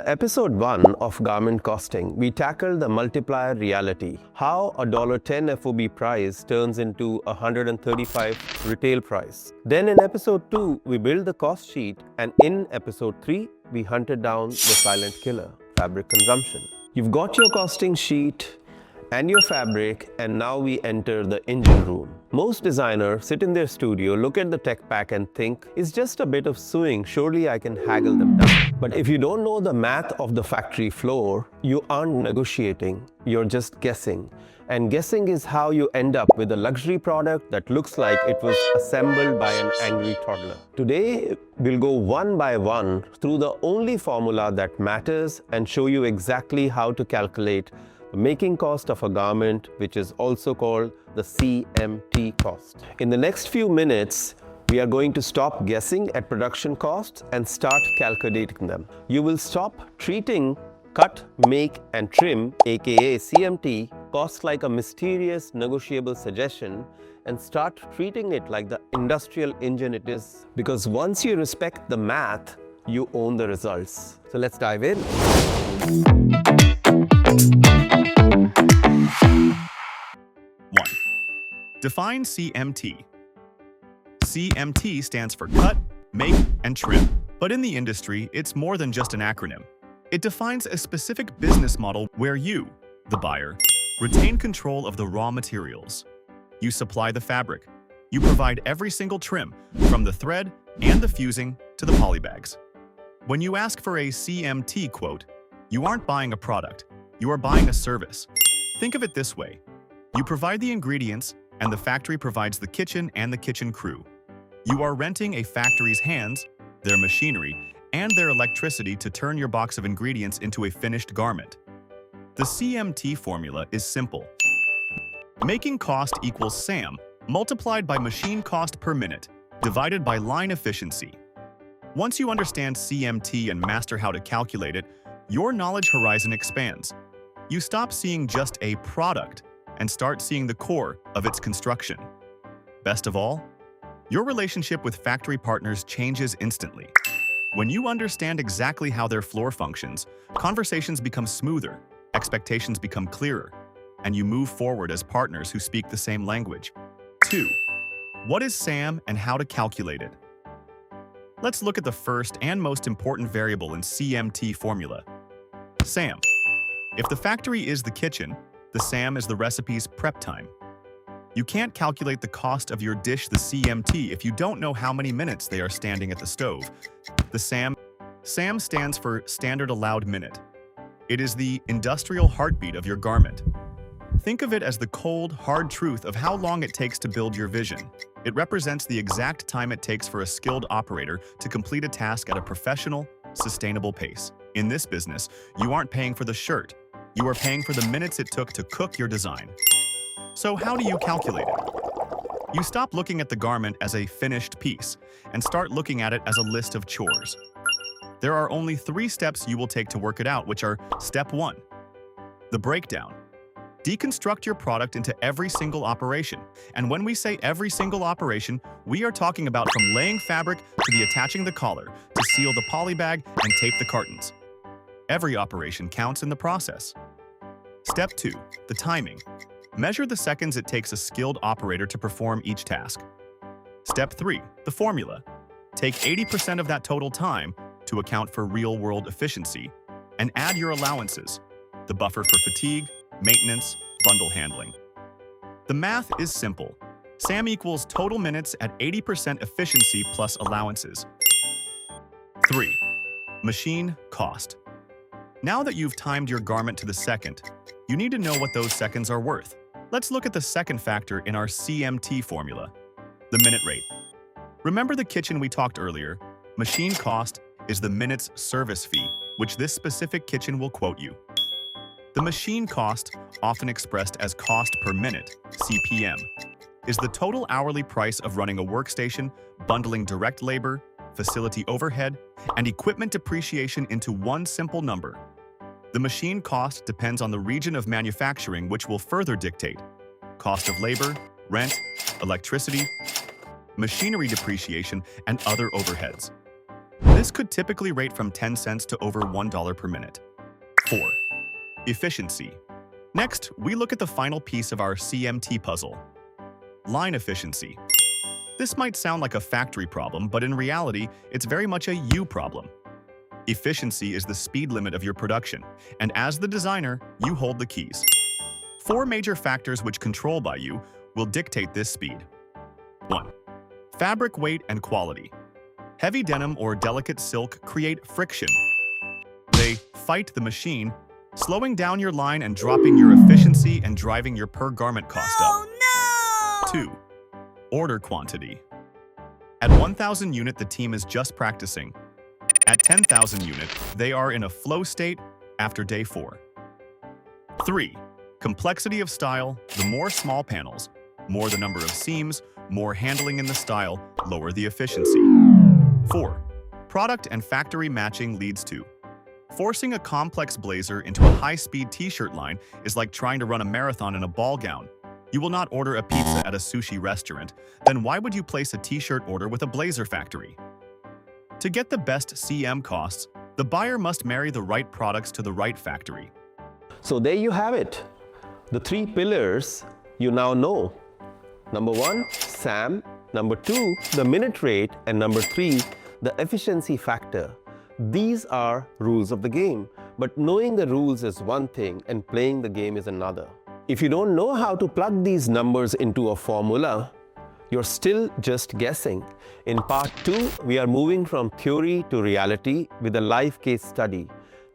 episode 1 of Garment Costing, we tackled the multiplier reality, how a $10 FOB price turns into a $135 retail price. Then in episode 2, we built the cost sheet, and in episode 3, we hunted down the silent killer, fabric consumption. You've got your costing sheet and your fabric, and now we enter the engine room. Most designers sit in their studio, look at the tech pack and think, it's just a bit of sewing, surely I can haggle them down. But if you don't know the math of the factory floor, you aren't negotiating, you're just guessing. And guessing is how you end up with a luxury product that looks like it was assembled by an angry toddler. Today, we'll go one by one through the only formula that matters and show you exactly how to calculate the making cost of a garment, which is also called the CMT cost. In the next few minutes, we are going to stop guessing at production costs and start calculating them. You will stop treating cut, make, and trim, aka CMT, costs like a mysterious negotiable suggestion and start treating it like the industrial engine it is. Because once you respect the math, you own the results. So let's dive in. 1. Define CMT. CMT stands for cut, make, and trim. But in the industry, it's more than just an acronym. It defines a specific business model where you, the buyer, retain control of the raw materials. You supply the fabric. You provide every single trim, from the thread and the fusing to the polybags. When you ask for a CMT quote, you aren't buying a product, you are buying a service. Think of it this way. You provide the ingredients, and the factory provides the kitchen and the kitchen crew. You are renting a factory's hands, their machinery, and their electricity to turn your box of ingredients into a finished garment. The CMT formula is simple. Making cost equals SAM multiplied by machine cost per minute, divided by line efficiency. Once you understand CMT and master how to calculate it, your knowledge horizon expands. You stop seeing just a product and start seeing the core of its construction. Best of all, your relationship with factory partners changes instantly. When you understand exactly how their floor functions, conversations become smoother, expectations become clearer, and you move forward as partners who speak the same language. 2. What is SAM and how to calculate it? Let's look at the first and most important variable in CMT formula, SAM. If the factory is the kitchen, the SAM is the recipe's prep time. You can't calculate the cost of your dish, the CMT, if you don't know how many minutes they are standing at the stove. The SAM stands for Standard Allowed Minute. It is the industrial heartbeat of your garment. Think of it as the cold, hard truth of how long it takes to build your vision. It represents the exact time it takes for a skilled operator to complete a task at a professional, sustainable pace. In this business, you aren't paying for the shirt. You are paying for the minutes it took to cook your design. So how do you calculate it? You stop looking at the garment as a finished piece and start looking at it as a list of chores. There are only 3 steps you will take to work it out, which are Step 1, the breakdown. Deconstruct your product into every single operation. And when we say every single operation, we are talking about from laying fabric to the attaching the collar, to seal the polybag and tape the cartons. Every operation counts in the process. Step 2, the timing. Measure the seconds it takes a skilled operator to perform each task. Step 3, the formula. Take 80% of that total time to account for real-world efficiency and add your allowances, the buffer for fatigue, maintenance, bundle handling. The math is simple. SAM equals total minutes at 80% efficiency plus allowances. 3. Machine cost. Now that you've timed your garment to the second, you need to know what those seconds are worth. Let's look at the second factor in our CMT formula, the minute rate. Remember the kitchen we talked earlier? Machine cost is the minute's service fee, which this specific kitchen will quote you. The machine cost, often expressed as cost per minute, CPM, is the total hourly price of running a workstation, bundling direct labor, facility overhead, and equipment depreciation into one simple number. The machine cost depends on the region of manufacturing, which will further dictate cost of labor, rent, electricity, machinery depreciation, and other overheads. This could typically rate from 10 cents to over $1 per minute. 4. Efficiency. Next, we look at the final piece of our CMT puzzle: line efficiency. This might sound like a factory problem, but in reality, it's very much a you problem. Efficiency is the speed limit of your production, and as the designer, you hold the keys. 4 major factors which control by you will dictate this speed. 1. Fabric weight and quality. Heavy denim or delicate silk create friction. They fight the machine, slowing down your line and dropping your efficiency and driving your per garment cost up. Oh no! 2. Order quantity. At 1,000 unit, the team is just practicing. At 10,000 unit, they are in a flow state after day 4. 3. Complexity of style. The more small panels, more the number of seams, more handling in the style, lower the efficiency. 4. Product and factory matching leads to. Forcing a complex blazer into a high-speed t-shirt line is like trying to run a marathon in a ball gown. You will not order a pizza at a sushi restaurant, then why would you place a t-shirt order with a blazer factory? To get the best CM costs, the buyer must marry the right products to the right factory. So there you have it. The 3 pillars you now know. Number 1, SAM. Number 2, the minute rate. And number 3, the efficiency factor. These are rules of the game. But knowing the rules is one thing and playing the game is another. If you don't know how to plug these numbers into a formula, you're still just guessing. In part 2, we are moving from theory to reality with a live case study,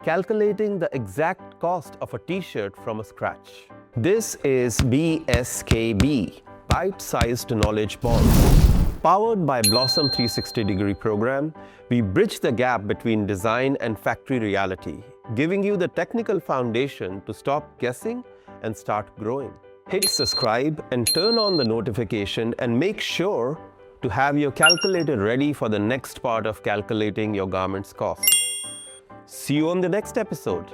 calculating the exact cost of a t-shirt from scratch. This is BSKB, Bite-Sized Knowledge Balls. Powered by Blossom 360-degree program, we bridge the gap between design and factory reality, giving you the technical foundation to stop guessing and start growing. Hit subscribe and turn on the notification and make sure to have your calculator ready for the next part of calculating your garment's cost. See you on the next episode.